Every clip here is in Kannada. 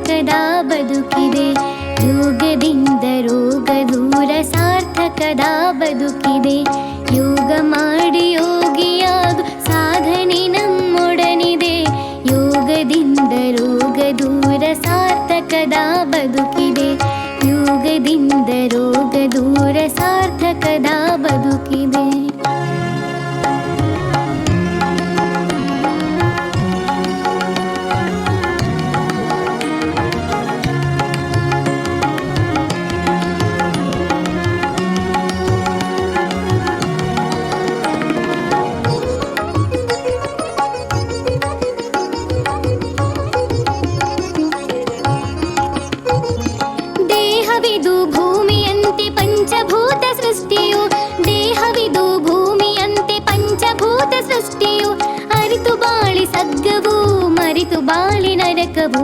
ಸಾರ್ಥಕದ ಬದುಕಿದೆ. ಯೋಗದಿಂದ ರೋಗ ದೂರ ಸಾರ್ಥಕದ ಬದುಕಿದೆ. ಯೋಗ ಮಾಡಿ ಯೋಗಿಯಾಗು ಸಾಧನೆ ನಮ್ಮೊಡನಿದೆ. ಯೋಗದಿಂದ ರೋಗ ದೂರ ಸಾರ್ಥಕದ ಬದುಕಿದೆ. ಯೋಗದಿಂದ ರೋಗ ದೂರ ಸಾರ್ಥಕದ ಬದುಕಿದೆ. ದೇಹವಿದು ಭೂಮಿಯಂತೆ ಪಂಚಭೂತ ಸೃಷ್ಟಿಯು. ದೇಹವಿದು ಭೂಮಿಯಂತೆ ಪಂಚಭೂತ ಸೃಷ್ಟಿಯು. ಅರಿತು ಬಾಳಿ ಸಗ್ಗವು ಮರಿತು ಬಾಳಿ ನರಕವು.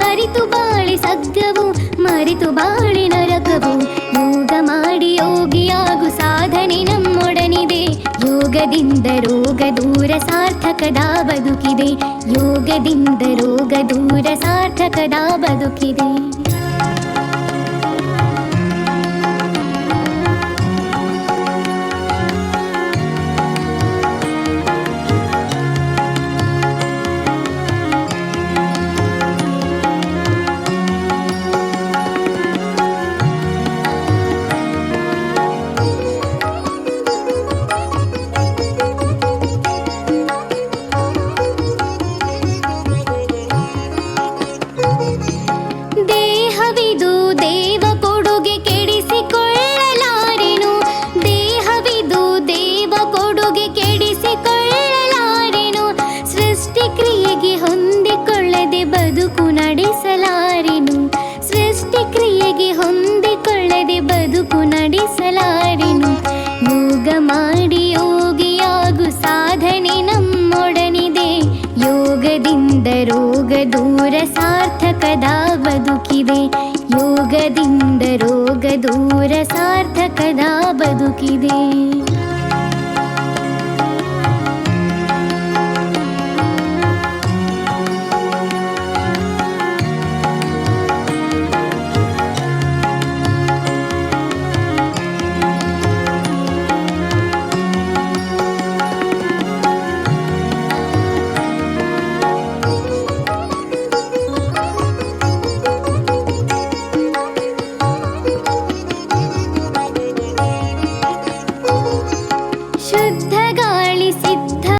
ಅರಿತು ಬಾಳಿ ಸಗ್ಗವು ಮರಿತು ಬಾಳಿ ನರಕವು. ಯೋಗ ಮಾಡಿ ಯೋಗಿಯಾಗು ಸಾಧನೆ ನಮ್ಮೊಡನಿದೆ. ಯೋಗದಿಂದ ರೋಗ ದೂರ ಸಾರ್ಥಕದ ಬದುಕಿದೆ. ಯೋಗದಿಂದ ರೋಗ ದೂರ ಸಾರ್ಥಕದ ಬದುಕಿದೆ. ದೇಹವಿದು ದೇವ ಕೊಡುಗೆ ಕೆಡಿಸಿಕೊಳ್ಳಲಾರೆನು. ದೇಹವಿದು ದೇವ ಕೊಡುಗೆ ಕೆಡಿಸಿಕೊಳ್ಳಲಾರೆನು. ಸೃಷ್ಟಿ ಕ್ರಿಯೆಗೆ ಹೊಂದಿಕೊಳ್ಳದೆ ಬದುಕು ನಡೆಸಲಾರೆನು. ಸೃಷ್ಟಿ ಕ್ರಿಯೆಗೆ ಹೊಂದಿಕೊಳ್ಳದೆ ಬದುಕು ನಡೆಸಲಾರೆನು. ಯೋಗ ಮಾಡಿ ಯೋಗಿಯಾಗು ಸಾಧನೆ ನಮ್ಮೊಡನಿದೆ. ಯೋಗದಿಂದ ರೋಗ ದೂರ ಸಾರ್ಥಕದ ಬದುಕಿದೆ. ಯೋಗದಿಂದ ರೋಗ ದೂರ ಸಾರ್ಥಕದ ಬದುಕಿದೆ.